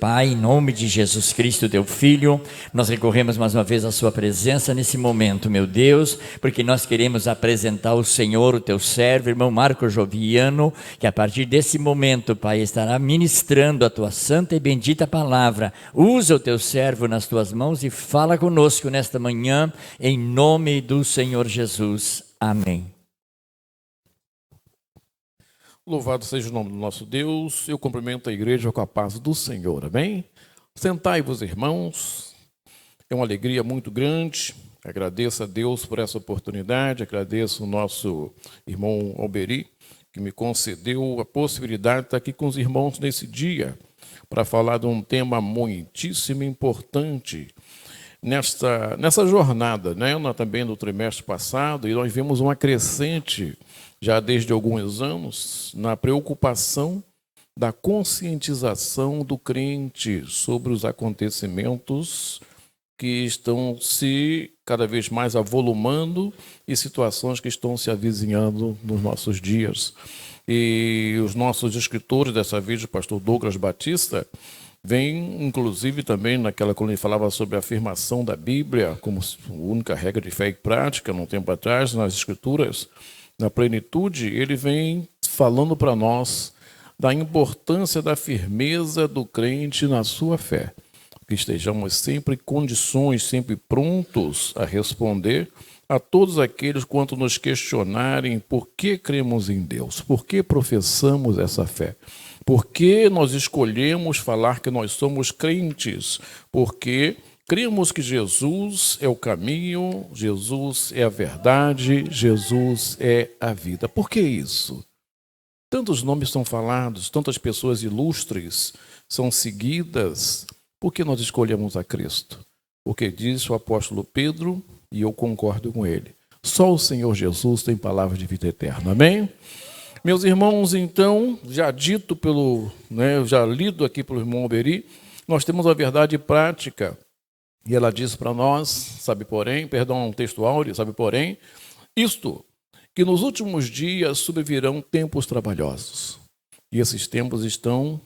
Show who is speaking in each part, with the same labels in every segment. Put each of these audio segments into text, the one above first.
Speaker 1: Pai, em nome de Jesus Cristo, teu Filho, nós recorremos mais uma vez à sua presença nesse momento, meu Deus, porque nós queremos apresentar ao Senhor, o teu servo, irmão Marco Joviano, que a partir desse momento, Pai, estará ministrando a tua santa e bendita palavra. Usa o teu servo nas tuas mãos e fala conosco nesta manhã, em nome do Senhor Jesus. Amém.
Speaker 2: Louvado seja o nome do nosso Deus. Eu cumprimento a igreja com a paz do Senhor, amém? Sentai-vos, irmãos. É uma alegria muito grande. Agradeço a Deus por essa oportunidade. Agradeço o nosso irmão Alberi, que me concedeu a possibilidade de estar aqui com os irmãos nesse dia, para falar de um tema muitíssimo importante nessa jornada, né? Nós também no trimestre passado, e nós vimos uma crescente já desde alguns anos, na preocupação da conscientização do crente sobre os acontecimentos que estão se cada vez mais avolumando e situações que estão se avizinhando nos nossos dias. E os nossos escritores, dessa vez o pastor Douglas Batista, vem, inclusive, também quando ele falava sobre a afirmação da Bíblia como única regra de fé e prática, num tempo atrás, nas Escrituras, na plenitude, ele vem falando para nós da importância da firmeza do crente na sua fé. Que estejamos sempre em condições, sempre prontos a responder a todos aqueles quanto nos questionarem por que cremos em Deus, por que professamos essa fé, por que nós escolhemos falar que nós somos crentes, porque cremos que Jesus é o caminho, Jesus é a verdade, Jesus é a vida. Por que isso? Tantos nomes são falados, tantas pessoas ilustres são seguidas. Por que nós escolhemos a Cristo? Porque diz o apóstolo Pedro, e eu concordo com ele, só o Senhor Jesus tem palavra de vida eterna. Amém? Meus irmãos, então, já dito já lido aqui pelo irmão Alberi, nós temos a verdade prática. E ela diz para nós, um texto áureo, isto, que nos últimos dias sobrevirão tempos trabalhosos. E esses tempos estão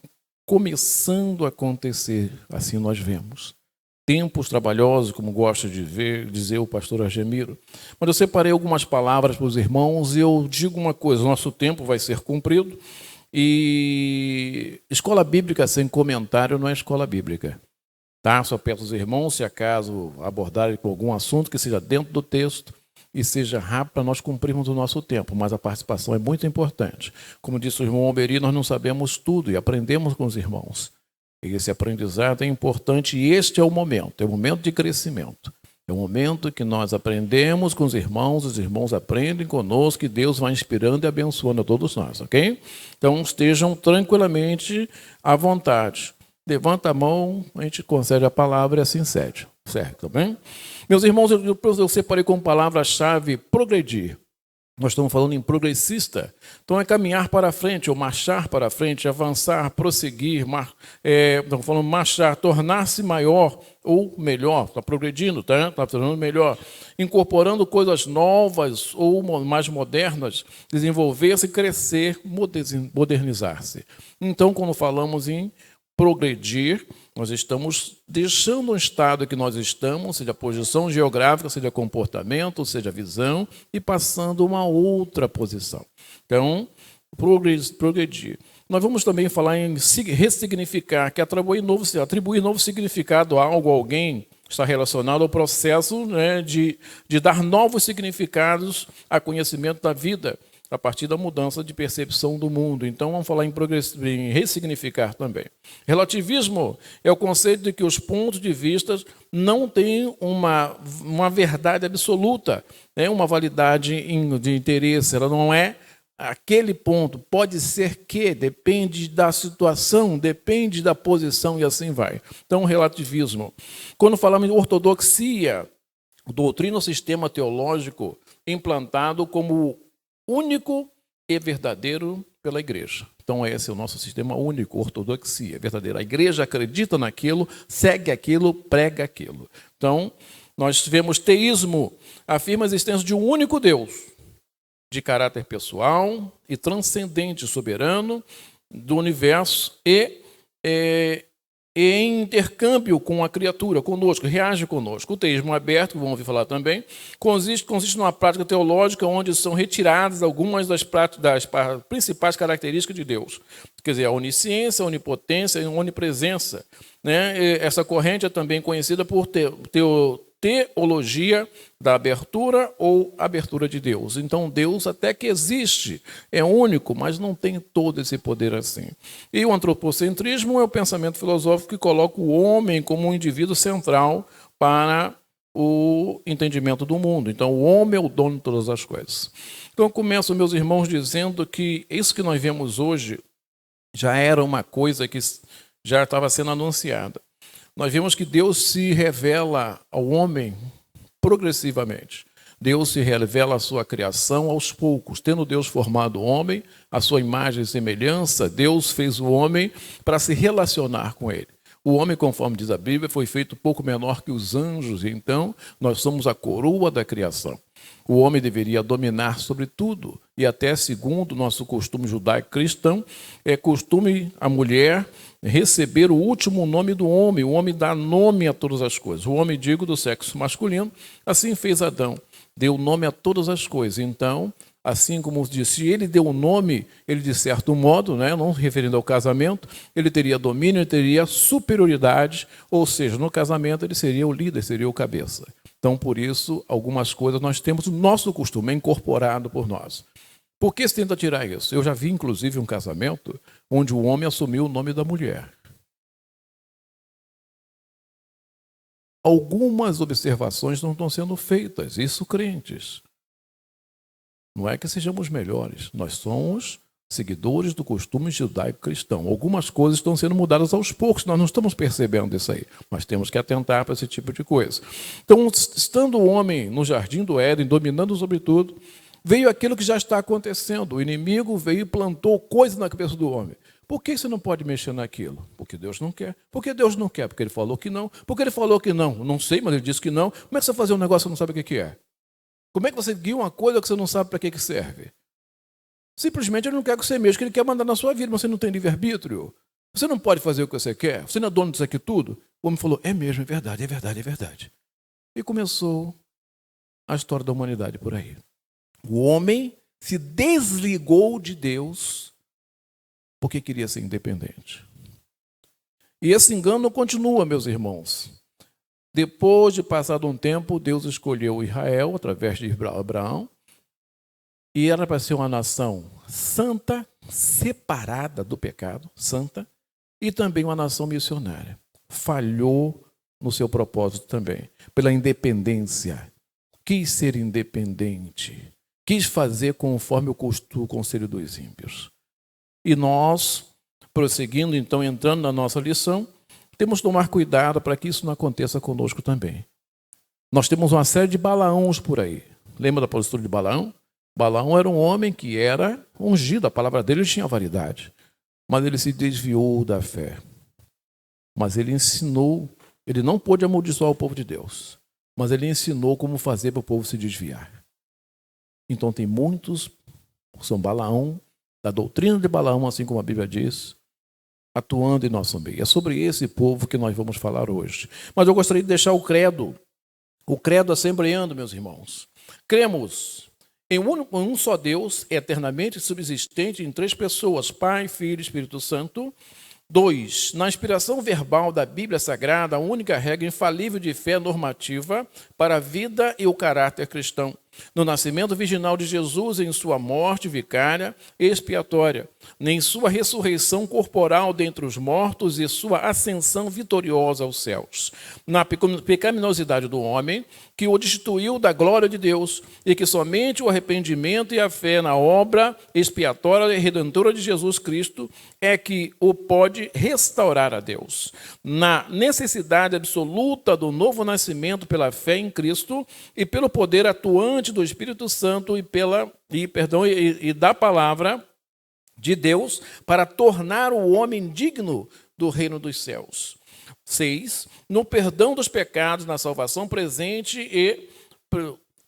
Speaker 2: começando a acontecer, assim nós vemos. Tempos trabalhosos, como gosta de dizer o pastor Argemiro. Mas eu separei algumas palavras para os irmãos e eu digo uma coisa, nosso tempo vai ser cumprido e escola bíblica sem comentário não é escola bíblica. Tá? Só peço aos irmãos, se acaso abordarem com algum assunto que seja dentro do texto e seja rápido para nós cumprirmos o nosso tempo, mas a participação é muito importante. Como disse o irmão Alberi, nós não sabemos tudo e aprendemos com os irmãos. E esse aprendizado é importante e este é o momento de crescimento. É o momento que nós aprendemos com os irmãos aprendem conosco e Deus vai inspirando e abençoando a todos nós, ok? Então estejam tranquilamente à vontade. Levanta a mão, a gente concede a palavra e assim cede. Certo, tá bem? Meus irmãos, eu separei como palavra-chave progredir. Nós estamos falando em progressista. Então é caminhar para frente, ou marchar para frente, avançar, prosseguir, estamos falando marchar, tornar-se maior ou melhor, está progredindo, tá? Está tornando melhor, incorporando coisas novas ou mais modernas, desenvolver-se, crescer, modernizar-se. Então, quando falamos em progredir, nós estamos deixando um estado que nós estamos, seja posição geográfica, seja comportamento, seja visão, e passando uma outra posição. Então, progredir. Nós vamos também falar em ressignificar, que é atribuir novo significado a algo, a alguém, está relacionado ao processo, né, de dar novos significados a conhecimento da vida, a partir da mudança de percepção do mundo. Então, vamos falar em ressignificar também. Relativismo é o conceito de que os pontos de vista não têm uma verdade absoluta, né? Uma validade de interesse. Ela não é aquele ponto. Pode ser que, depende da situação, depende da posição e assim vai. Então, relativismo. Quando falamos em ortodoxia, doutrina ou sistema teológico implantado como único e verdadeiro pela igreja. Então esse é o nosso sistema único, ortodoxia, verdadeira. A igreja acredita naquilo, segue aquilo, prega aquilo. Então, nós vemos teísmo, afirma a existência de um único Deus, de caráter pessoal e transcendente, soberano do universo e em intercâmbio com a criatura, conosco, reage conosco. O teísmo aberto, que vamos ouvir falar também, consiste numa prática teológica onde são retiradas algumas das principais características de Deus. Quer dizer, a onisciência, a onipotência e a onipresença. Né? Essa corrente é também conhecida por teologia da abertura ou abertura de Deus. Então, Deus até que existe, é único, mas não tem todo esse poder assim. E o antropocentrismo é o pensamento filosófico que coloca o homem como um indivíduo central para o entendimento do mundo. Então, o homem é o dono de todas as coisas. Então, eu começo, meus irmãos, dizendo que isso que nós vemos hoje já era uma coisa que já estava sendo anunciada. Nós vemos que Deus se revela ao homem progressivamente. Deus se revela a sua criação aos poucos. Tendo Deus formado o homem, a sua imagem e semelhança, Deus fez o homem para se relacionar com ele. O homem, conforme diz a Bíblia, foi feito pouco menor que os anjos, e então nós somos a coroa da criação. O homem deveria dominar sobre tudo, e até segundo o nosso costume judaico-cristão, é costume a mulher receber o último nome do homem. O homem dá nome a todas as coisas. O homem, digo, do sexo masculino, assim fez Adão, deu nome a todas as coisas. Então, assim como disse, ele deu o nome, ele de certo modo, né, não referindo ao casamento, ele teria domínio, ele teria superioridade, ou seja, no casamento ele seria o líder, seria o cabeça. Então, por isso, algumas coisas nós temos o nosso costume, é incorporado por nós. Por que se tenta tirar isso? Eu já vi, inclusive, um casamento onde o homem assumiu o nome da mulher. Algumas observações não estão sendo feitas, isso crentes. Não é que sejamos melhores, nós somos seguidores do costume judaico-cristão. Algumas coisas estão sendo mudadas aos poucos, nós não estamos percebendo isso aí, mas temos que atentar para esse tipo de coisa. Então, estando o homem no jardim do Éden, dominando sobre tudo, veio aquilo que já está acontecendo. O inimigo veio e plantou coisa na cabeça do homem. Por que você não pode mexer naquilo? Porque Deus não quer. Por que Deus não quer? Porque ele falou que não. Porque ele falou que não. Não sei, mas ele disse que não. Como é que você vai fazer um negócio que você não sabe o que é? Como é que você guia uma coisa que você não sabe para que serve? Simplesmente ele não quer que você mexa, que ele quer mandar na sua vida, mas você não tem livre-arbítrio. Você não pode fazer o que você quer. Você não é dono disso aqui tudo. O homem falou, é mesmo, é verdade, é verdade, é verdade. E começou a história da humanidade por aí. O homem se desligou de Deus porque queria ser independente. E esse engano continua, meus irmãos. Depois de passado um tempo, Deus escolheu Israel através de Abraão, e era para ser uma nação santa, separada do pecado, santa, e também uma nação missionária. Falhou no seu propósito também, pela independência. Quis ser independente. Quis fazer conforme o conselho dos ímpios. E nós, prosseguindo, então, entrando na nossa lição, temos que tomar cuidado para que isso não aconteça conosco também. Nós temos uma série de Balaãos por aí. Lembra da postura de Balaão? Balaão era um homem que era ungido, a palavra dele tinha validade. Mas ele se desviou da fé. Mas ele ensinou, ele não pôde amaldiçoar o povo de Deus, mas ele ensinou como fazer para o povo se desviar. Então tem muitos, são Balaão, da doutrina de Balaão, assim como a Bíblia diz, atuando em nosso meio. É sobre esse povo que nós vamos falar hoje. Mas eu gostaria de deixar o credo assembleando, meus irmãos. Cremos em um só Deus, eternamente subsistente em três pessoas, Pai, Filho e Espírito Santo. 2. Na inspiração verbal da Bíblia Sagrada, a única regra infalível de fé normativa para a vida e o caráter cristão. No nascimento virginal de Jesus, em sua morte vicária e expiatória, em sua ressurreição corporal dentre os mortos e sua ascensão vitoriosa aos céus. Na pecaminosidade do homem, que o destituiu da glória de Deus, e que somente o arrependimento e a fé na obra expiatória e redentora de Jesus Cristo é que o pode restaurar a Deus. Na necessidade absoluta do novo nascimento pela fé em Cristo e pelo poder atuante do Espírito Santo e da palavra de Deus para tornar o homem digno do reino dos céus. 6. No perdão dos pecados, na salvação presente e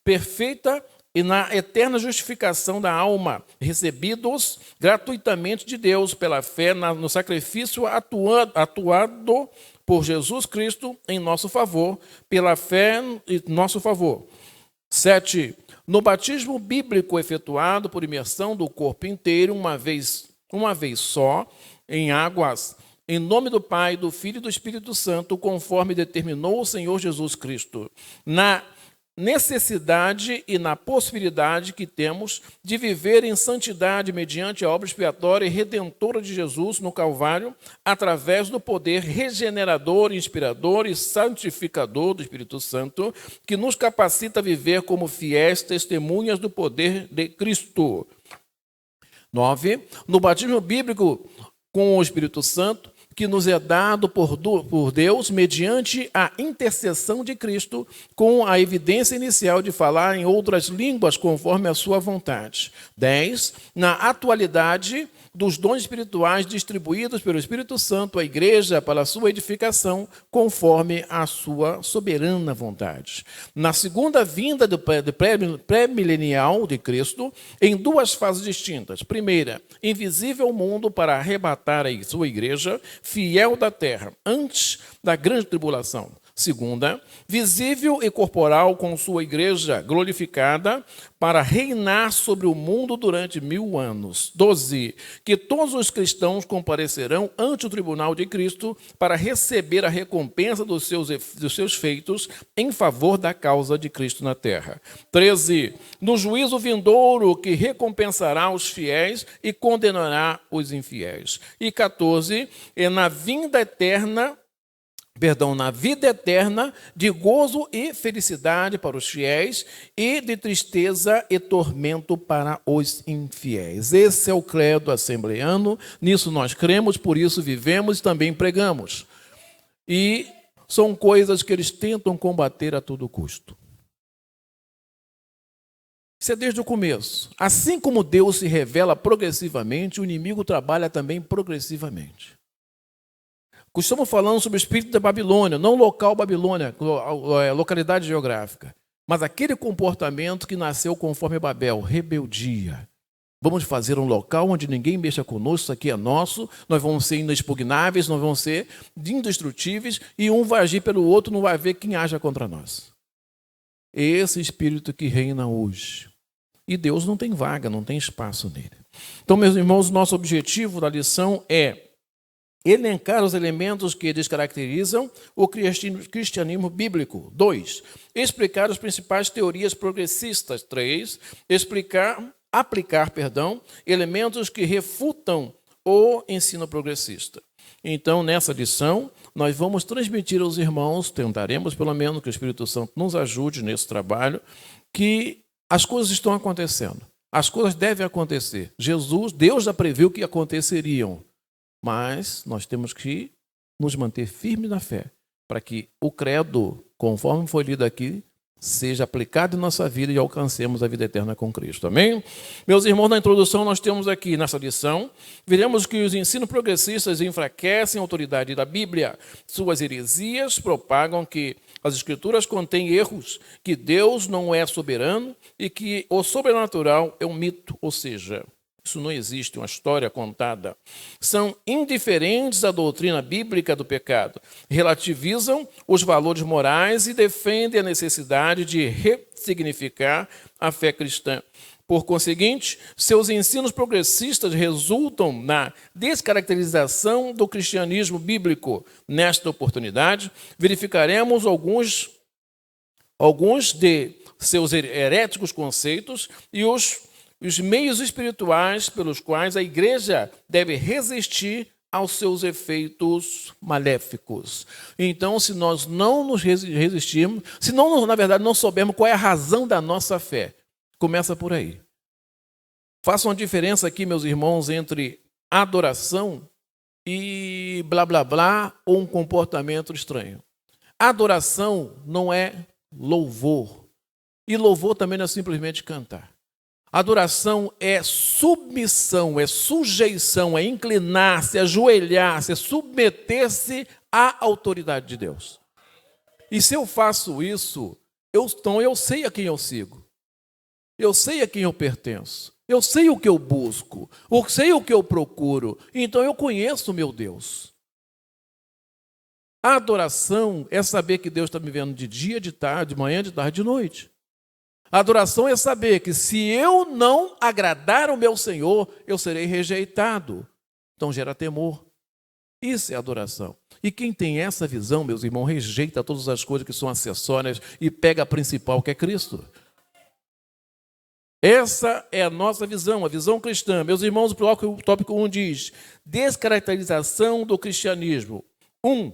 Speaker 2: perfeita e na eterna justificação da alma, recebidos gratuitamente de Deus pela fé no sacrifício atuado por Jesus Cristo em nosso favor, pela fé em nosso favor. 7. No batismo bíblico efetuado por imersão do corpo inteiro, uma vez só, em águas, em nome do Pai, do Filho e do Espírito Santo, conforme determinou o Senhor Jesus Cristo, na necessidade e na possibilidade que temos de viver em santidade mediante a obra expiatória e redentora de Jesus no Calvário, através do poder regenerador, inspirador e santificador do Espírito Santo, que nos capacita a viver como fiéis testemunhas do poder de Cristo. 9. No batismo bíblico com o Espírito Santo, que nos é dado por Deus mediante a intercessão de Cristo, com a evidência inicial de falar em outras línguas conforme a sua vontade. 10. Na atualidade dos dons espirituais distribuídos pelo Espírito Santo à igreja para a sua edificação, conforme a sua soberana vontade. Na segunda vinda do pré-milenial de Cristo, em duas fases distintas. Primeira, invisível mundo para arrebatar a sua igreja, fiel da terra, antes da grande tribulação. Segunda, visível e corporal com sua igreja glorificada para reinar sobre o mundo durante 1000 anos. 12, que todos os cristãos comparecerão ante o tribunal de Cristo para receber a recompensa dos seus feitos em favor da causa de Cristo na terra. 13, no juízo vindouro que recompensará os fiéis e condenará os infiéis. E 14, na vida eterna de gozo e felicidade para os fiéis e de tristeza e tormento para os infiéis. Esse é o credo assembleano, nisso nós cremos, por isso vivemos e também pregamos. E são coisas que eles tentam combater a todo custo. Isso é desde o começo. Assim como Deus se revela progressivamente, o inimigo trabalha também progressivamente. Estamos falando sobre o espírito da Babilônia, não local Babilônia, localidade geográfica, mas aquele comportamento que nasceu conforme Babel, rebeldia. Vamos fazer um local onde ninguém mexa conosco, isso aqui é nosso, nós vamos ser inexpugnáveis, nós vamos ser indestrutíveis, e um vai agir pelo outro, não vai ver quem haja contra nós. Esse espírito que reina hoje. E Deus não tem vaga, não tem espaço nele. Então, meus irmãos, nosso objetivo da lição é elencar os elementos que descaracterizam o cristianismo bíblico. 2. Explicar as principais teorias progressistas. 3. Aplicar elementos que refutam o ensino progressista. Então, nessa lição, nós vamos transmitir aos irmãos, tentaremos pelo menos que o Espírito Santo nos ajude nesse trabalho, que as coisas estão acontecendo. As coisas devem acontecer. Deus já previu que aconteceriam. Mas nós temos que nos manter firmes na fé, para que o credo, conforme foi lido aqui, seja aplicado em nossa vida e alcancemos a vida eterna com Cristo. Amém? Meus irmãos, na introdução nós temos aqui, nessa lição, veremos que os ensinos progressistas enfraquecem a autoridade da Bíblia. Suas heresias propagam que as Escrituras contêm erros, que Deus não é soberano e que o sobrenatural é um mito, ou seja, isso não existe, uma história contada. São indiferentes à doutrina bíblica do pecado, relativizam os valores morais e defendem a necessidade de ressignificar a fé cristã. Por conseguinte, seus ensinos progressistas resultam na descaracterização do cristianismo bíblico. Nesta oportunidade, verificaremos alguns de seus heréticos conceitos e os meios espirituais pelos quais a igreja deve resistir aos seus efeitos maléficos. Então, se nós não nos resistirmos, se não, na verdade, não soubermos qual é a razão da nossa fé, começa por aí. Façam uma diferença aqui, meus irmãos, entre adoração e blá, blá, blá, ou um comportamento estranho. Adoração não é louvor. E louvor também não é simplesmente cantar. Adoração é submissão, é sujeição, é inclinar-se, é ajoelhar-se, é submeter-se à autoridade de Deus. E se eu faço isso, então eu sei a quem eu sigo. Eu sei a quem eu pertenço. Eu sei o que eu busco. Eu sei o que eu procuro. Então eu conheço o meu Deus. A adoração é saber que Deus está me vendo de dia, de tarde, de manhã, de tarde, de noite. A adoração é saber que se eu não agradar o meu Senhor, eu serei rejeitado. Então gera temor. Isso é adoração. E quem tem essa visão, meus irmãos, rejeita todas as coisas que são acessórias e pega a principal, que é Cristo. Essa é a nossa visão, a visão cristã. Meus irmãos, o tópico 1 diz: descaracterização do cristianismo. 1.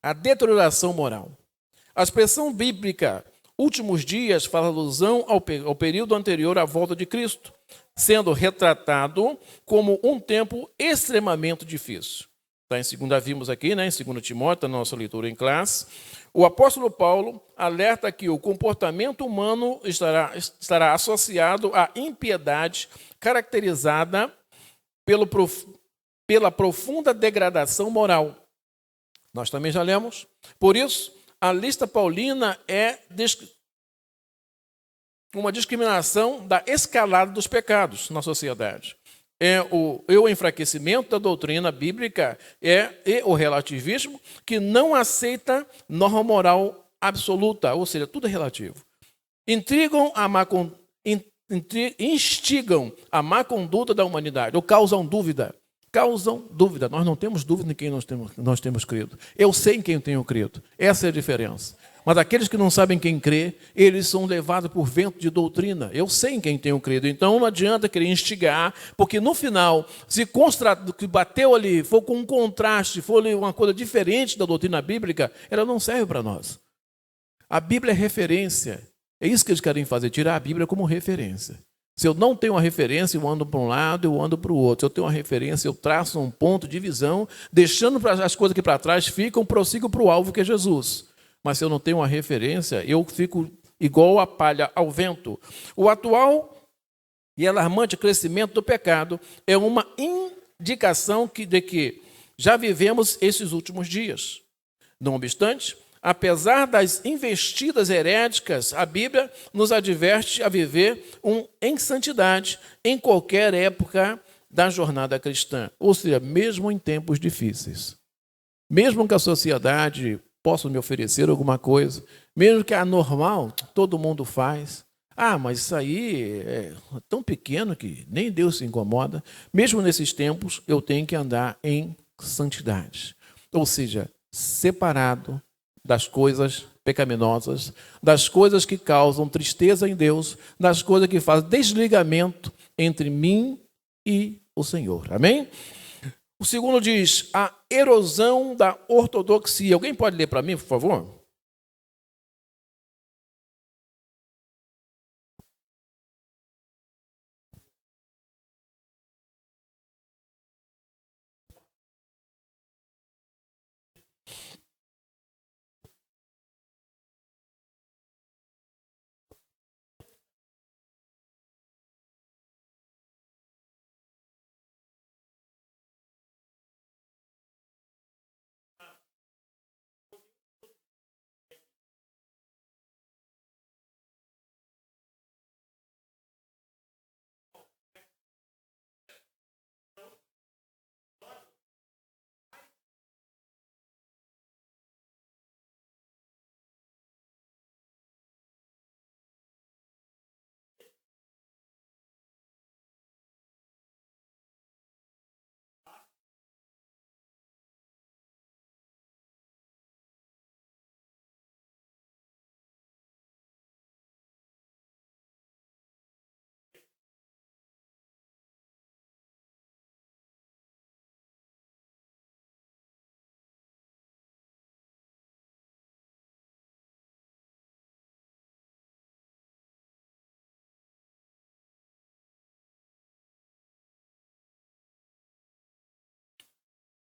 Speaker 2: A deterioração moral. A expressão bíblica últimos dias faz alusão ao período anterior à volta de Cristo, sendo retratado como um tempo extremamente difícil. Está em 2, vimos aqui, né, em 2 Timóteo, na nossa leitura em classe. O apóstolo Paulo alerta que o comportamento humano estará associado à impiedade caracterizada pela profunda degradação moral. Nós também já lemos. Por isso, a lista paulina é uma discriminação da escalada dos pecados na sociedade. O enfraquecimento da doutrina bíblica e o relativismo, que não aceita norma moral absoluta, ou seja, tudo é relativo. Instigam a má conduta da humanidade, ou causam dúvida. Nós não temos dúvida em quem nós temos crido. Eu sei em quem eu tenho crido. Essa é a diferença. Mas aqueles que não sabem quem crê, eles são levados por vento de doutrina. Eu sei em quem tenho crido. Então não adianta querer instigar, porque no final, se o que bateu ali for com um contraste, for uma coisa diferente da doutrina bíblica, ela não serve para nós. A Bíblia é referência. É isso que eles querem fazer, tirar a Bíblia como referência. Se eu não tenho uma referência, eu ando para um lado, eu ando para o outro. Se eu tenho uma referência, eu traço um ponto de visão, deixando as coisas que para trás ficam, prossigo para o alvo que é Jesus. Mas se eu não tenho uma referência, eu fico igual a palha ao vento. O atual e alarmante crescimento do pecado é uma indicação de que já vivemos esses últimos dias. Não obstante, apesar das investidas heréticas, a Bíblia nos adverte a viver em santidade em qualquer época da jornada cristã. Ou seja, mesmo em tempos difíceis. Mesmo que a sociedade possa me oferecer alguma coisa, mesmo que é anormal, todo mundo faz. Mas isso aí é tão pequeno que nem Deus se incomoda. Mesmo nesses tempos, eu tenho que andar em santidade. Ou seja, separado das coisas pecaminosas, das coisas que causam tristeza em Deus, das coisas que fazem desligamento entre mim e o Senhor. Amém? O segundo diz, a erosão da ortodoxia. Alguém pode ler para mim, por favor?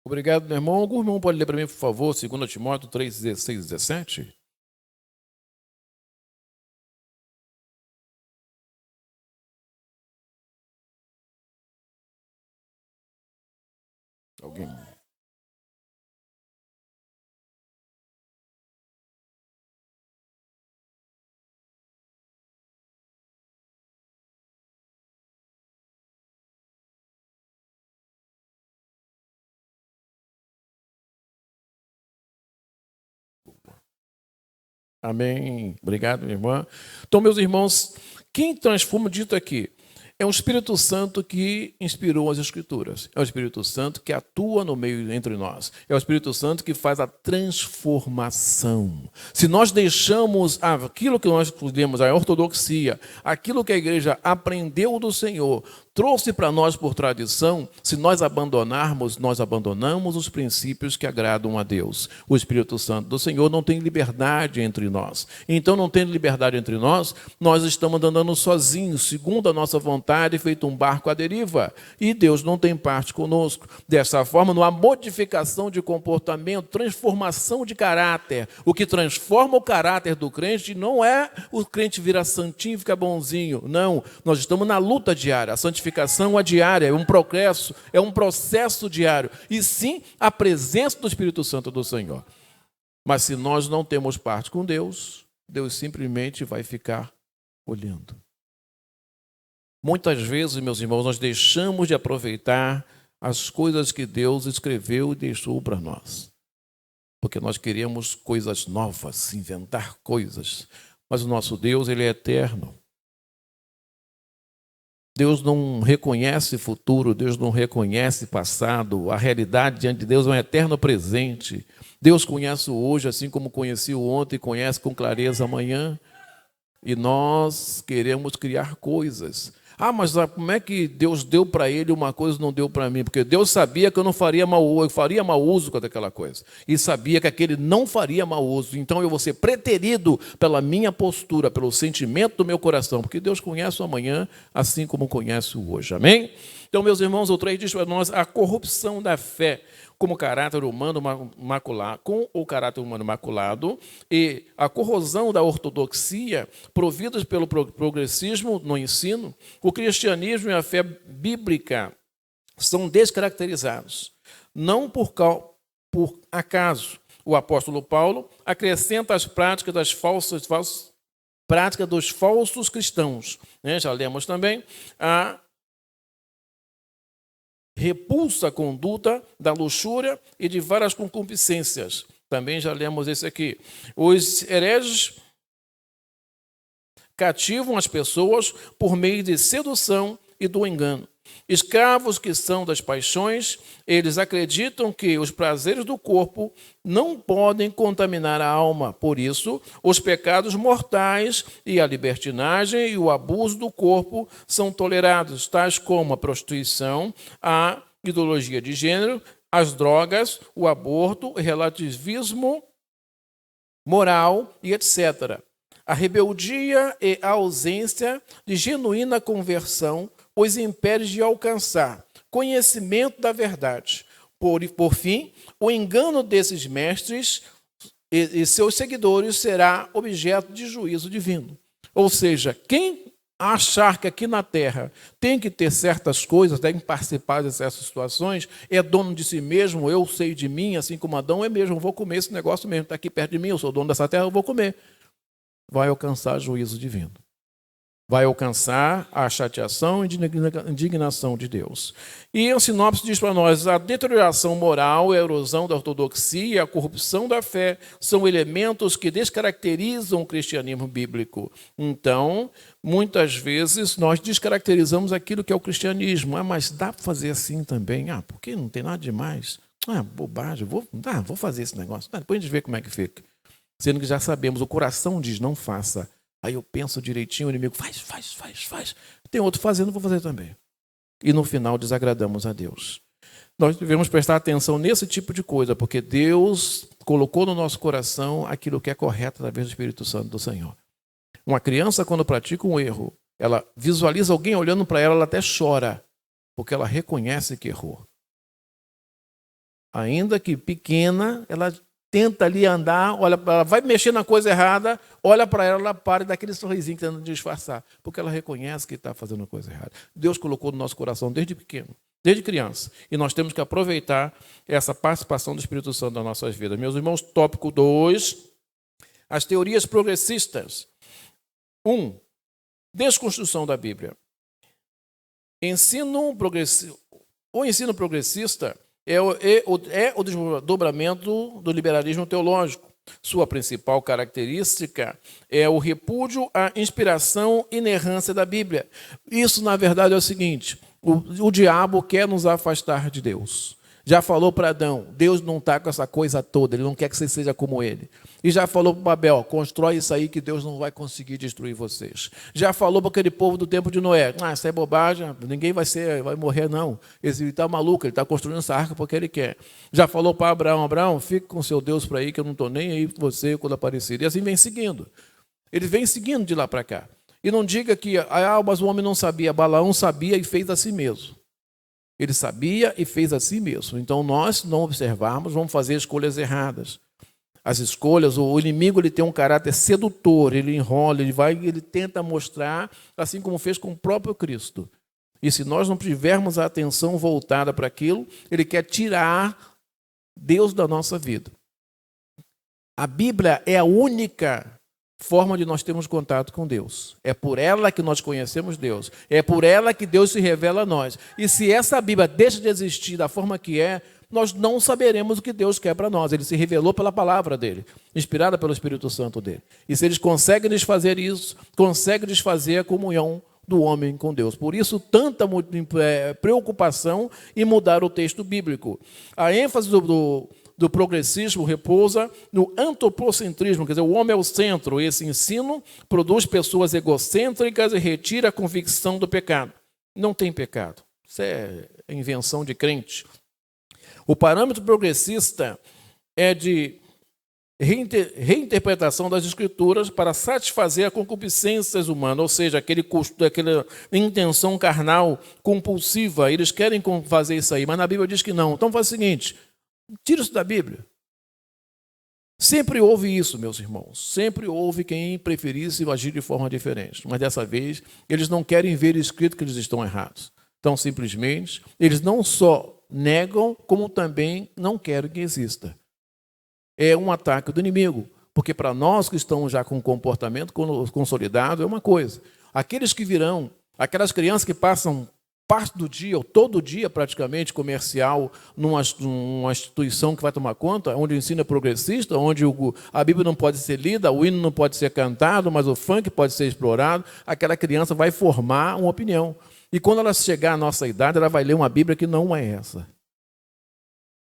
Speaker 2: Obrigado, meu irmão. Algum irmão pode ler para mim, por favor, 2 Timóteo 3, 16 e 17? Alguém? Amém. Obrigado, minha irmã. Então, meus irmãos, quem transforma dito aqui? É o Espírito Santo que inspirou as Escrituras. É o Espírito Santo que atua no meio entre nós. É o Espírito Santo que faz a transformação. Se nós deixamos aquilo que nós lemos, a ortodoxia, aquilo que a igreja aprendeu do Senhor, trouxe para nós por tradição, se nós abandonarmos, nós abandonamos os princípios que agradam a Deus. O Espírito Santo do Senhor não tem liberdade entre nós. Então, não tendo liberdade entre nós, nós estamos andando sozinhos, segundo a nossa vontade, feito um barco à deriva. E Deus não tem parte conosco. Dessa forma, não há modificação de comportamento, transformação de caráter. O que transforma o caráter do crente não é o crente virar santinho, ficar bonzinho. Não, nós estamos na luta diária. A santificação é diária, é um progresso, é um processo diário. E sim, a presença do Espírito Santo do Senhor. Mas se nós não temos parte com Deus, Deus simplesmente vai ficar olhando. Muitas vezes, meus irmãos, nós deixamos de aproveitar as coisas que Deus escreveu e deixou para nós. Porque nós queremos coisas novas, inventar coisas. Mas o nosso Deus, ele é eterno. Deus não reconhece futuro, Deus não reconhece passado. A realidade diante de Deus é um eterno presente. Deus conhece o hoje, assim como conhecia o ontem, conhece com clareza amanhã. E nós queremos criar coisas. Mas como é que Deus deu para ele uma coisa e não deu para mim? Porque Deus sabia que eu faria mau uso daquela coisa. E sabia que aquele não faria mau uso. Então eu vou ser preterido pela minha postura, pelo sentimento do meu coração. Porque Deus conhece o amanhã, assim como conhece o hoje. Amém? Então, meus irmãos, o 3 diz para nós a corrupção da fé como caráter humano maculado, com o caráter humano maculado, e a corrosão da ortodoxia, providas pelo progressismo no ensino, o cristianismo e a fé bíblica são descaracterizados. Não por acaso o apóstolo Paulo acrescenta as práticas das práticas dos falsos cristãos. Já lemos também a repulsa a conduta da luxúria e de várias concupiscências. Também já lemos esse aqui. Os hereges cativam as pessoas por meio de sedução e do engano. Escravos que são das paixões, eles acreditam que os prazeres do corpo não podem contaminar a alma. Por isso, os pecados mortais e a libertinagem e o abuso do corpo são tolerados, tais como a prostituição, a ideologia de gênero, as drogas, o aborto, o relativismo moral e etc. A rebeldia e a ausência de genuína conversão os impede de alcançar conhecimento da verdade. Por fim, o engano desses mestres e seus seguidores será objeto de juízo divino. Ou seja, quem achar que aqui na Terra tem que ter certas coisas, tem que participar dessas situações, é dono de si mesmo, eu sei de mim, assim como Adão é mesmo, eu vou comer esse negócio mesmo, está aqui perto de mim, eu sou dono dessa terra, eu vou comer. Vai alcançar juízo divino. Vai alcançar a chateação e indignação de Deus. E o sinopse diz para nós, a deterioração moral, a erosão da ortodoxia, a corrupção da fé são elementos que descaracterizam o cristianismo bíblico. Então, muitas vezes, nós descaracterizamos aquilo que é o cristianismo. Mas dá para fazer assim também? Porque não tem nada demais. Bobagem, vou fazer esse negócio. Depois a gente vê como é que fica. Sendo que já sabemos, o coração diz, não faça. Aí eu penso direitinho, o inimigo faz. Tem outro fazendo, vou fazer também. E no final desagradamos a Deus. Nós devemos prestar atenção nesse tipo de coisa, porque Deus colocou no nosso coração aquilo que é correto através do Espírito Santo do Senhor. Uma criança, quando pratica um erro, ela visualiza alguém olhando para ela, ela até chora, porque ela reconhece que errou. Ainda que pequena, ela tenta ali andar, olha, ela vai mexer na coisa errada, olha para ela, ela para e dá aquele sorrisinho tentando disfarçar, porque ela reconhece que está fazendo a coisa errada. Deus colocou no nosso coração desde pequeno, desde criança, e nós temos que aproveitar essa participação do Espírito Santo nas nossas vidas. Meus irmãos, tópico 2, as teorias progressistas. 1. Desconstrução da Bíblia. O ensino progressista é o desdobramento do liberalismo teológico. Sua principal característica é o repúdio à inspiração e inerrância da Bíblia. Isso, na verdade, é o seguinte: o diabo quer nos afastar de Deus. Já falou para Adão, Deus não está com essa coisa toda, ele não quer que você seja como ele. E já falou para Babel, constrói isso aí que Deus não vai conseguir destruir vocês. Já falou para aquele povo do tempo de Noé, isso é bobagem, ninguém vai morrer não. Ele está maluco, ele está construindo essa arca porque ele quer. Já falou para Abraão, fique com seu Deus para aí que eu não estou nem aí com você quando aparecer. E assim vem seguindo. Ele vem seguindo de lá para cá. E não diga que, mas o homem não sabia, Balaão sabia e fez a si mesmo. Ele sabia e fez a si mesmo. Então, nós, se não observarmos, vamos fazer escolhas erradas. As escolhas, o inimigo ele tem um caráter sedutor, ele enrola, ele tenta mostrar, assim como fez com o próprio Cristo. E se nós não tivermos a atenção voltada para aquilo, ele quer tirar Deus da nossa vida. A Bíblia é a única forma de nós termos contato com Deus. É por ela que nós conhecemos Deus. É por ela que Deus se revela a nós. E se essa Bíblia deixa de existir da forma que é, nós não saberemos o que Deus quer para nós. Ele se revelou pela palavra dele, inspirada pelo Espírito Santo dele. E se eles conseguem desfazer isso, conseguem desfazer a comunhão do homem com Deus. Por isso, tanta preocupação em mudar o texto bíblico. A ênfase do progressismo repousa no antropocentrismo, quer dizer, o homem é o centro. Esse ensino produz pessoas egocêntricas e retira a convicção do pecado. Não tem pecado. Isso é invenção de crente. O parâmetro progressista é de reinterpretação das Escrituras para satisfazer a concupiscência humana, ou seja, aquela intenção carnal compulsiva. Eles querem fazer isso aí, mas na Bíblia diz que não. Então faz o seguinte: tira isso da Bíblia. Sempre houve isso, meus irmãos. Sempre houve quem preferisse agir de forma diferente. Mas dessa vez, eles não querem ver escrito que eles estão errados. Então, simplesmente, eles não só negam, como também não querem que exista. É um ataque do inimigo. Porque para nós que estamos já com um comportamento consolidado, é uma coisa. Aqueles que virão, aquelas crianças que passam parte do dia, ou todo dia praticamente, comercial, numa instituição que vai tomar conta, onde o ensino é progressista, onde a Bíblia não pode ser lida, o hino não pode ser cantado, mas o funk pode ser explorado, aquela criança vai formar uma opinião. E quando ela chegar à nossa idade, ela vai ler uma Bíblia que não é essa.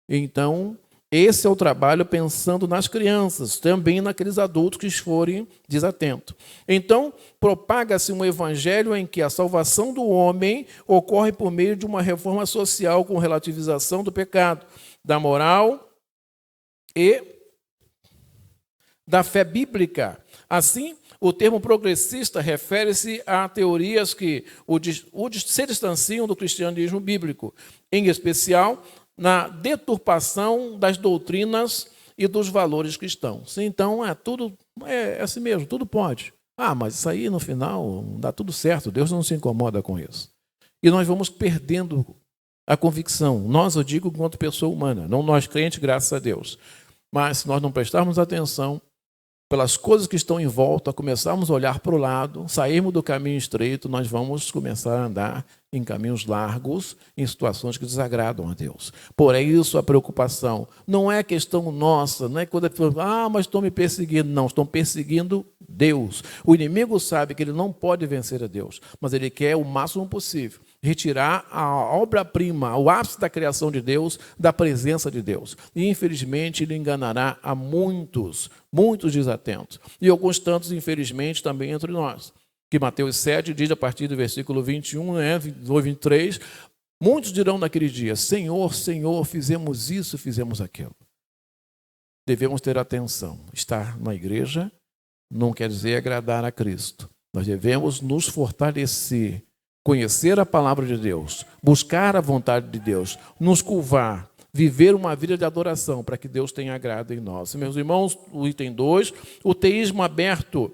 Speaker 2: Então, esse é o trabalho pensando nas crianças, também naqueles adultos que forem desatentos. Então, propaga-se um evangelho em que a salvação do homem ocorre por meio de uma reforma social com relativização do pecado, da moral e da fé bíblica. Assim, o termo progressista refere-se a teorias que se distanciam do cristianismo bíblico, em especial na deturpação das doutrinas e dos valores cristãos. Então, tudo é assim mesmo, tudo pode. Mas isso aí, no final, dá tudo certo, Deus não se incomoda com isso. E nós vamos perdendo a convicção. Nós, eu digo, enquanto pessoa humana, não nós crentes, graças a Deus. Mas, se nós não prestarmos atenção pelas coisas que estão em volta, começarmos a olhar para o lado, sairmos do caminho estreito, nós vamos começar a andar em caminhos largos, em situações que desagradam a Deus. Porém, isso, a preocupação, não é questão nossa, não é quando a pessoa mas estão me perseguindo. Não, estão perseguindo Deus. O inimigo sabe que ele não pode vencer a Deus, mas ele quer o máximo possível retirar a obra-prima, o ápice da criação de Deus, da presença de Deus. E, infelizmente, ele enganará a muitos desatentos. E alguns tantos, infelizmente, também entre nós. Que Mateus 7 diz, a partir do versículo 21, 23, muitos dirão naquele dia: Senhor, Senhor, fizemos isso, fizemos aquilo. Devemos ter atenção. Estar na igreja não quer dizer agradar a Cristo. Nós devemos nos fortalecer, conhecer a palavra de Deus, buscar a vontade de Deus, nos curvar, viver uma vida de adoração para que Deus tenha agrado em nós. Meus irmãos, o item 2, o teísmo aberto.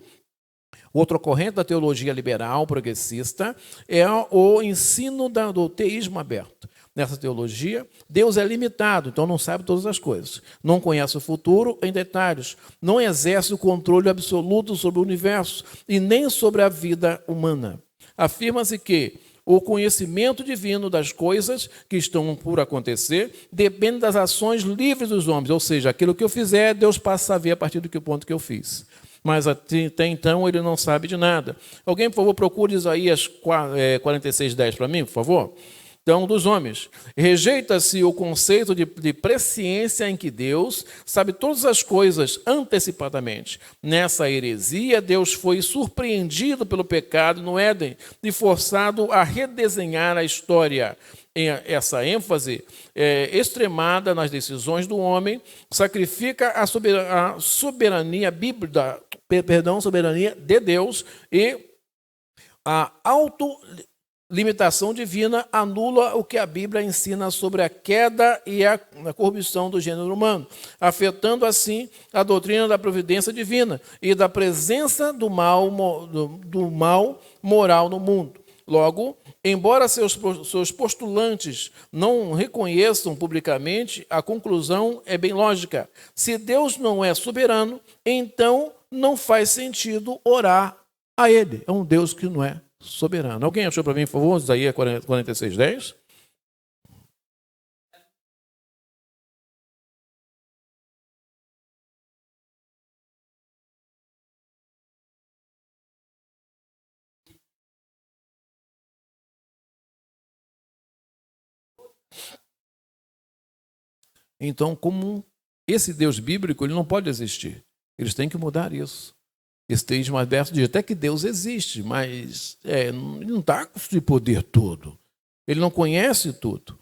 Speaker 2: Outra corrente da teologia liberal progressista é o ensino do teísmo aberto. Nessa teologia, Deus é limitado, então não sabe todas as coisas. Não conhece o futuro em detalhes. Não exerce o controle absoluto sobre o universo e nem sobre a vida humana. Afirma-se que O conhecimento divino das coisas que estão por acontecer depende das ações livres dos homens, ou seja, aquilo que eu fizer, Deus passa a saber a partir do ponto que eu fiz. Mas até então ele não sabe de nada. Alguém, por favor, procure Isaías 46:10 para mim, por favor. Então, dos homens, rejeita-se o conceito de presciência em que Deus sabe todas as coisas antecipadamente. Nessa heresia, Deus foi surpreendido pelo pecado no Éden e forçado a redesenhar a história. Essa ênfase extremada nas decisões do homem sacrifica a soberania bíblica, soberania de Deus, e a autolimitação divina anula o que a Bíblia ensina sobre a queda e a corrupção do gênero humano, afetando assim a doutrina da providência divina e da presença do mal moral no mundo. Logo, embora seus postulantes não reconheçam publicamente, a conclusão é bem lógica. Se Deus não é soberano, então não faz sentido orar a Ele. É um Deus que não é soberano. Alguém achou para mim, por favor, Isaías 46:10? Então, como esse Deus bíblico, ele não pode existir. Eles têm que mudar isso. Esse texto mais aberto diz até que Deus existe, mas ele não está com esse poder todo. Ele não conhece tudo.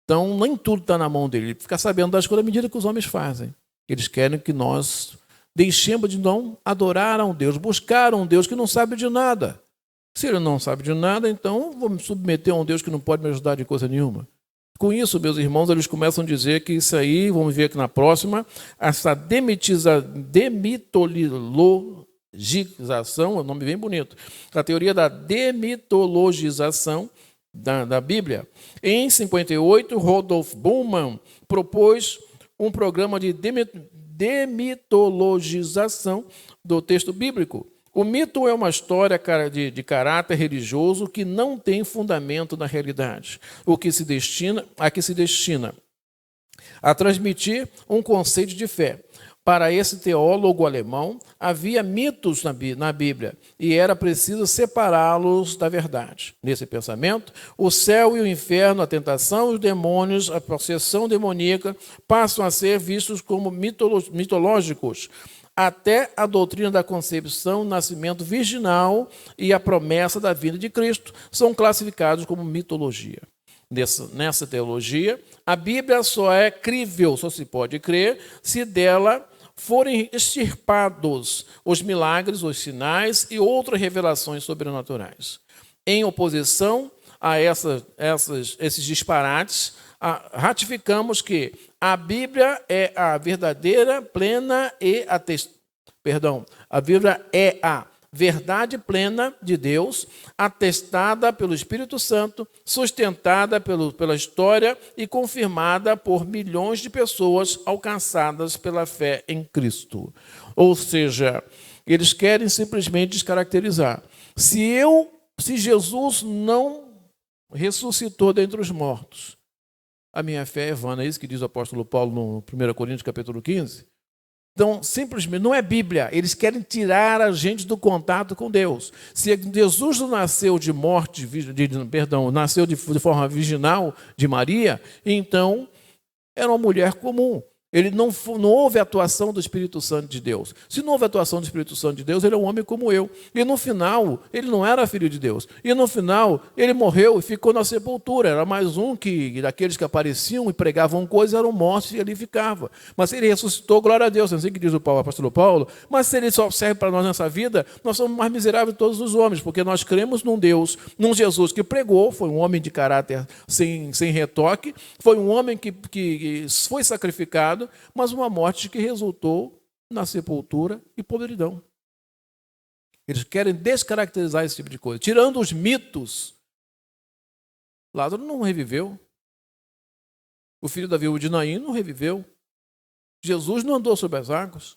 Speaker 2: Então, nem tudo está na mão dele. Ele fica sabendo das coisas à medida que os homens fazem. Eles querem que nós deixemos de não adorar a um Deus, buscar um Deus que não sabe de nada. Se ele não sabe de nada, então vou me submeter a um Deus que não pode me ajudar de coisa nenhuma. Com isso, meus irmãos, eles começam a dizer que isso aí, vamos ver aqui na próxima, essa demitologização, é um nome bem bonito, a teoria da demitologização da Bíblia. Em 58, Rudolf Bultmann propôs um programa de demitologização do texto bíblico. O mito é uma história de caráter religioso que não tem fundamento na realidade, a que se destina a transmitir um conceito de fé. Para esse teólogo alemão, havia mitos na Bíblia e era preciso separá-los da verdade. Nesse pensamento, o céu e o inferno, a tentação e os demônios, a possessão demoníaca, passam a ser vistos como mitológicos. Até a doutrina da concepção, nascimento virginal e a promessa da vinda de Cristo são classificados como mitologia. Nessa teologia, a Bíblia só é crível, só se pode crer, se dela forem extirpados os milagres, os sinais e outras revelações sobrenaturais. Em oposição a esses disparates, ratificamos que a Bíblia é a verdadeira, plena e a Bíblia é a verdade plena de Deus, atestada pelo Espírito Santo, sustentada pela história e confirmada por milhões de pessoas alcançadas pela fé em Cristo. Ou seja, eles querem simplesmente descaracterizar. Se Jesus não ressuscitou dentre os mortos, a minha fé é vã, é isso que diz o apóstolo Paulo no 1 Coríntios capítulo 15. Então, simplesmente, não é Bíblia. Eles querem tirar a gente do contato com Deus. Se Jesus não nasceu de morte, nasceu de forma virginal de Maria, então era uma mulher comum. Não houve atuação do Espírito Santo de Deus. Se não houve atuação do Espírito Santo de Deus, ele é um homem como eu. E no final, ele não era filho de Deus. E no final, ele morreu e ficou na sepultura. Era mais um daqueles que apareciam e pregavam coisas, eram mortos e ali ficava. Mas ele ressuscitou, glória a Deus. Não sei o que diz o apóstolo Paulo. Mas se ele só serve para nós nessa vida, nós somos mais miseráveis de todos os homens, porque nós cremos num Deus, num Jesus que pregou, foi um homem de caráter sem retoque, foi um homem que foi sacrificado, mas uma morte que resultou na sepultura e podridão. Eles querem descaracterizar esse tipo de coisa. Tirando os mitos, Lázaro não reviveu. O filho da viúva de Naim não reviveu. Jesus não andou sobre as águas.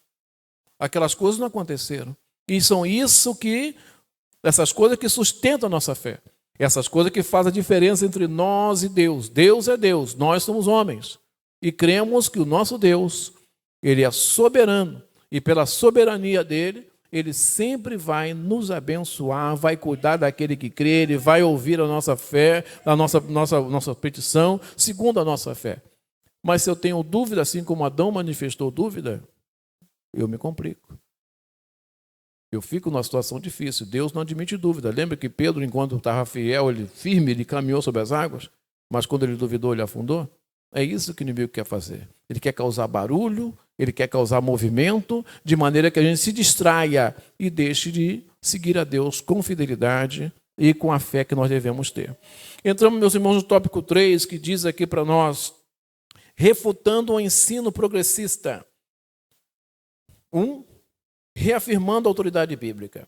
Speaker 2: Aquelas coisas não aconteceram. E são essas coisas que sustentam a nossa fé. Essas coisas que fazem a diferença entre nós e Deus. Deus é Deus, nós somos homens. E cremos que o nosso Deus, Ele é soberano. E pela soberania dEle, Ele sempre vai nos abençoar, vai cuidar daquele que crê, Ele vai ouvir a nossa fé, a nossa petição, segundo a nossa fé. Mas se eu tenho dúvida, assim como Adão manifestou dúvida, eu me complico. Eu fico numa situação difícil. Deus não admite dúvida. Lembra que Pedro, enquanto estava fiel, ele firme, ele caminhou sobre as águas, mas quando ele duvidou, ele afundou? É isso que o inimigo quer fazer. Ele quer causar barulho, ele quer causar movimento, de maneira que a gente se distraia e deixe de seguir a Deus com fidelidade e com a fé que nós devemos ter. Entramos, meus irmãos, no tópico 3, que diz aqui para nós, refutando o ensino progressista. 1. Reafirmando a autoridade bíblica.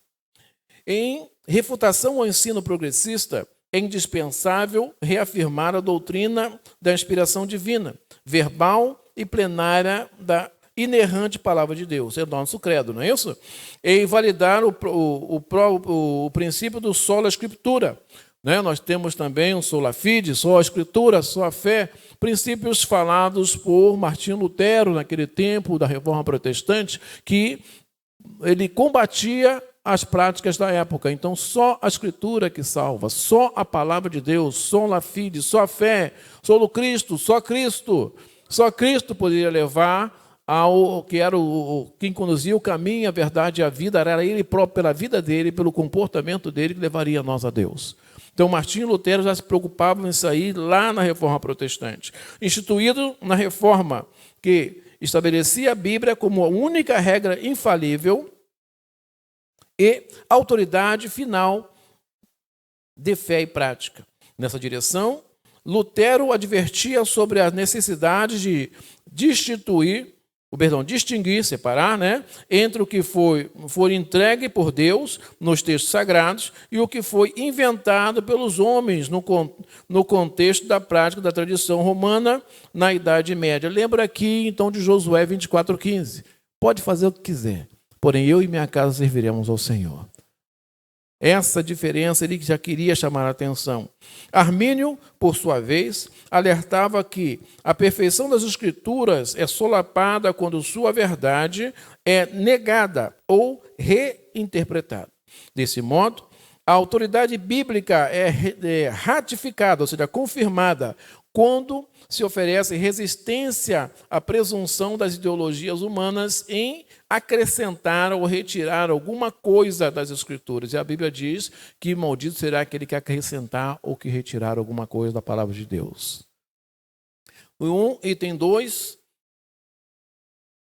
Speaker 2: Em refutação ao ensino progressista, é indispensável reafirmar a doutrina da inspiração divina, verbal e plenária da inerrante palavra de Deus. É o nosso credo, não é isso? E validar o princípio do sola escritura. Né? Nós temos também o sola fide, só a escritura, só a fé, princípios falados por Martinho Lutero, naquele tempo da Reforma Protestante, que ele combatia as práticas da época. Então, só a Escritura que salva, só a palavra de Deus, sola fide, só a fé, solo Cristo, só Cristo. Só Cristo poderia levar ao que era quem conduzia o caminho, a verdade e a vida, era ele próprio, pela vida dele, pelo comportamento dele, que levaria nós a Deus. Então, Martinho Lutero já se preocupava em sair lá na Reforma Protestante. Instituído na Reforma, que estabelecia a Bíblia como a única regra infalível e autoridade final de fé e prática. Nessa direção, Lutero advertia sobre a necessidade de distinguir, separar, entre o que foi entregue por Deus nos textos sagrados e o que foi inventado pelos homens no contexto da prática da tradição romana na Idade Média. Lembra aqui, então, de Josué 24:15. Pode fazer o que quiser, porém eu e minha casa serviremos ao Senhor. Essa diferença ele já queria chamar a atenção. Armínio, por sua vez, alertava que a perfeição das Escrituras é solapada quando sua verdade é negada ou reinterpretada. Desse modo, a autoridade bíblica é ratificada, ou seja, confirmada, quando se oferece resistência à presunção das ideologias humanas em acrescentar ou retirar alguma coisa das Escrituras. E a Bíblia diz que maldito será aquele que acrescentar ou que retirar alguma coisa da palavra de Deus. Item 2,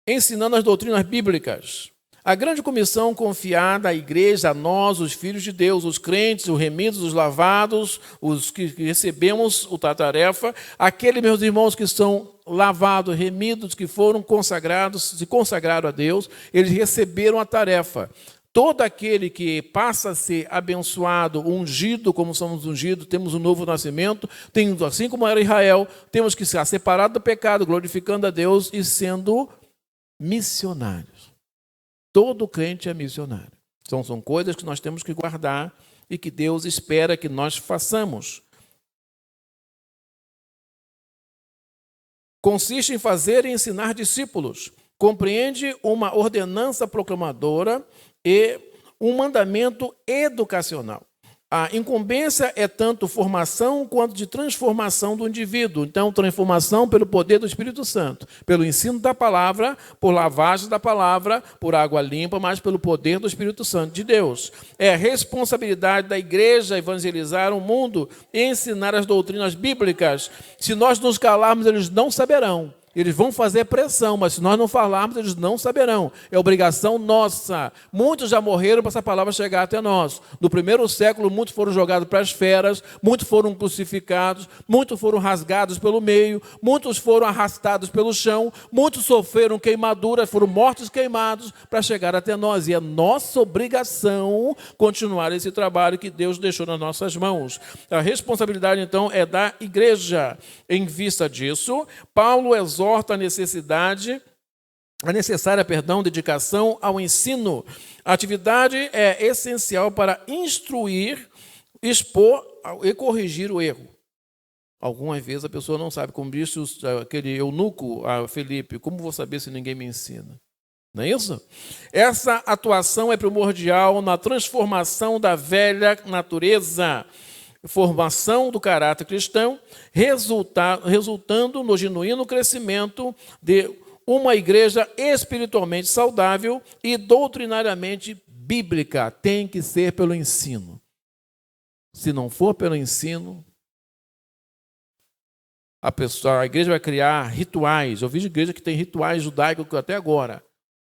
Speaker 2: ensinando as doutrinas bíblicas. A grande comissão confiada à igreja, a nós, os filhos de Deus, os crentes, os remidos, os lavados, os que recebemos a tarefa, aqueles, meus irmãos, que são lavados, remidos, que foram consagrados, se consagraram a Deus, eles receberam a tarefa. Todo aquele que passa a ser abençoado, ungido, como somos ungidos, temos um novo nascimento, assim como era Israel, temos que ser separados do pecado, glorificando a Deus e sendo missionários. Todo crente é missionário. Então, são coisas que nós temos que guardar e que Deus espera que nós façamos. Consiste em fazer e ensinar discípulos. Compreende uma ordenança proclamadora e um mandamento educacional. A incumbência é tanto formação quanto de transformação do indivíduo. Então, transformação pelo poder do Espírito Santo, pelo ensino da palavra, por lavagem da palavra, por água limpa, mas pelo poder do Espírito Santo de Deus. É responsabilidade da igreja evangelizar o mundo e ensinar as doutrinas bíblicas. Se nós nos calarmos, eles não saberão. Eles vão fazer pressão, mas se nós não falarmos, eles não saberão. É obrigação nossa. Muitos já morreram para essa palavra chegar até nós. No primeiro século, muitos foram jogados para as feras, muitos foram crucificados, muitos foram rasgados pelo meio, muitos foram arrastados pelo chão, muitos sofreram queimaduras, foram mortos queimados para chegar até nós. E é nossa obrigação continuar esse trabalho que Deus deixou nas nossas mãos. A responsabilidade, então, é da igreja. Em vista disso, Paulo exorta a necessária dedicação ao ensino. A atividade é essencial para instruir, expor e corrigir o erro. Algumas vezes a pessoa não sabe, como disse aquele eunuco a Felipe, como vou saber se ninguém me ensina? Não é isso? Essa atuação é primordial na transformação da velha natureza, formação do caráter cristão, resultando no genuíno crescimento de uma igreja espiritualmente saudável e doutrinariamente bíblica. Tem que ser pelo ensino. Se não for pelo ensino, a igreja vai criar rituais. Eu vi igreja que tem rituais judaicos até agora.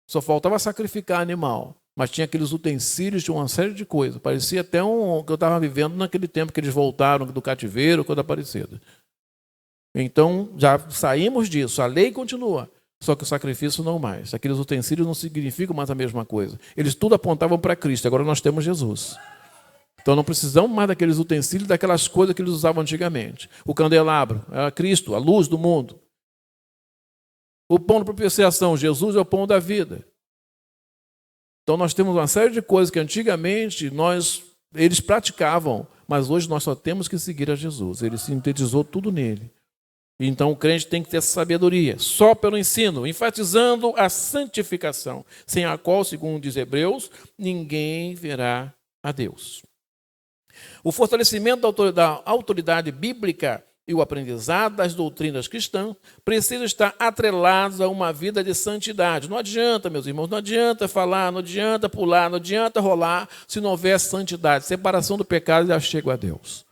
Speaker 2: Só faltava sacrificar animal. Mas tinha aqueles utensílios, tinha uma série de coisas. Parecia até que eu estava vivendo naquele tempo que eles voltaram do cativeiro, coisa parecida. Então, já saímos disso. A lei continua. Só que o sacrifício não mais. Aqueles utensílios não significam mais a mesma coisa. Eles tudo apontavam para Cristo. Agora nós temos Jesus. Então não precisamos mais daqueles utensílios, daquelas coisas que eles usavam antigamente. O candelabro era Cristo, a luz do mundo. O pão de propiciação, Jesus é o pão da vida. Então nós temos uma série de coisas que antigamente eles praticavam, mas hoje nós só temos que seguir a Jesus. Ele sintetizou tudo nele. Então o crente tem que ter essa sabedoria, só pelo ensino, enfatizando a santificação, sem a qual, segundo diz Hebreus, ninguém verá a Deus. O fortalecimento da autoridade bíblica e o aprendizado das doutrinas cristãs precisa estar atrelados a uma vida de santidade. Não adianta, meus irmãos, não adianta falar, não adianta pular, não adianta rolar, se não houver santidade. Separação do pecado, já chego a Deus.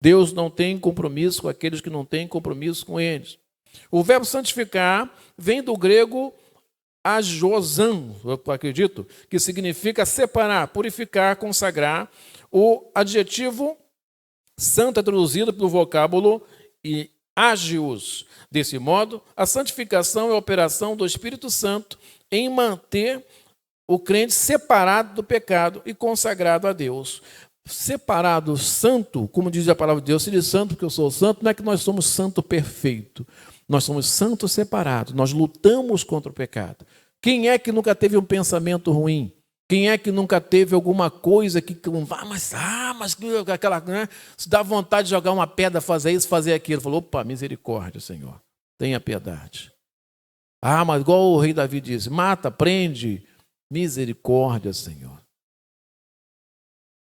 Speaker 2: Deus não tem compromisso com aqueles que não têm compromisso com eles. O verbo santificar vem do grego ajosan, eu acredito, que significa separar, purificar, consagrar. O adjetivo santo é traduzido pelo vocábulo agios. Desse modo, a santificação é a operação do Espírito Santo em manter o crente separado do pecado e consagrado a Deus. Separado, santo, como diz a palavra de Deus, se diz santo porque eu sou santo, não é que nós somos santo perfeito. Nós somos santo separado, nós lutamos contra o pecado. Quem é que nunca teve um pensamento ruim? Quem é que nunca teve alguma coisa que mas aquela, né? Se dá vontade de jogar uma pedra, fazer isso, fazer aquilo. Falou, opa, misericórdia, Senhor, tenha piedade. Mas igual o rei Davi disse, mata, prende, misericórdia, Senhor.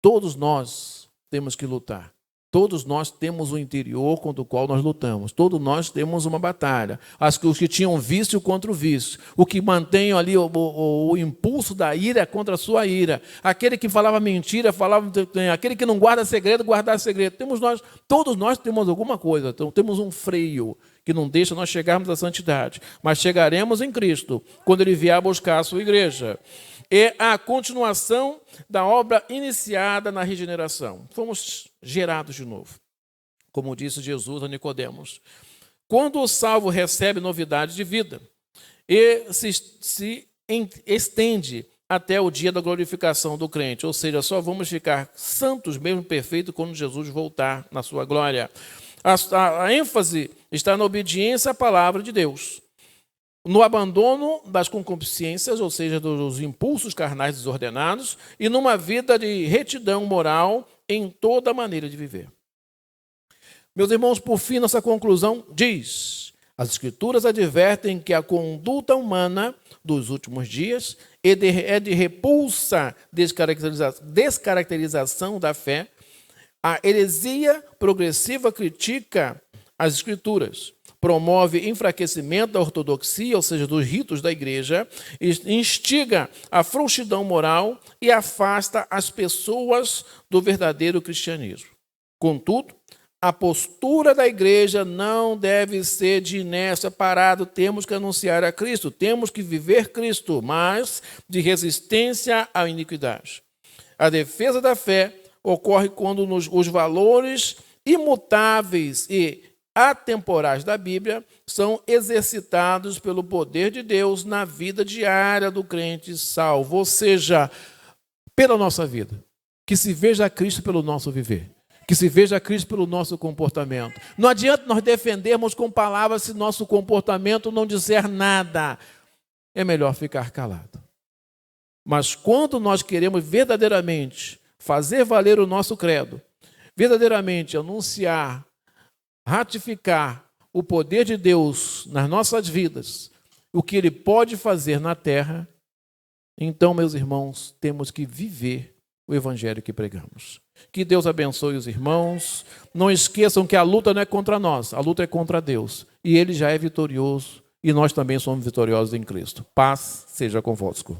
Speaker 2: Todos nós temos que lutar. Todos nós temos um interior contra o qual nós lutamos. Todos nós temos uma batalha. Os que tinham vício contra o vício. O que mantém ali o impulso da ira contra a sua ira. Aquele que falava mentira, aquele que não guarda segredo, guardar segredo. Todos nós temos alguma coisa. Então, temos um freio que não deixa nós chegarmos à santidade. Mas chegaremos em Cristo quando Ele vier buscar a sua igreja. É a continuação da obra iniciada na regeneração. Fomos gerados de novo, como disse Jesus a Nicodemos. Quando o salvo recebe novidade de vida, e se estende até o dia da glorificação do crente, ou seja, só vamos ficar santos, mesmo perfeitos, quando Jesus voltar na sua glória. A ênfase está na obediência à palavra de Deus. No abandono das concupiscências, ou seja, dos impulsos carnais desordenados, e numa vida de retidão moral em toda maneira de viver. Meus irmãos, por fim, nossa conclusão diz: as Escrituras advertem que a conduta humana dos últimos dias é de repulsa, descaracterização da fé. A heresia progressiva critica as Escrituras, promove enfraquecimento da ortodoxia, ou seja, dos ritos da igreja, instiga a frouxidão moral e afasta as pessoas do verdadeiro cristianismo. Contudo, a postura da igreja não deve ser de inércia, parado, temos que anunciar a Cristo, temos que viver Cristo, mas de resistência à iniquidade. A defesa da fé ocorre quando os valores imutáveis e atemporais da Bíblia são exercitados pelo poder de Deus na vida diária do crente salvo, ou seja, pela nossa vida. Que se veja Cristo pelo nosso viver, que se veja Cristo pelo nosso comportamento. Não adianta nós defendermos com palavras se nosso comportamento não disser nada. É melhor ficar calado. Mas quando nós queremos verdadeiramente fazer valer o nosso credo, verdadeiramente anunciar, ratificar o poder de Deus nas nossas vidas, o que Ele pode fazer na terra, então, meus irmãos, temos que viver o evangelho que pregamos. Que Deus abençoe os irmãos. Não esqueçam que a luta não é contra nós, a luta é contra Deus. E Ele já é vitorioso e nós também somos vitoriosos em Cristo. Paz seja convosco.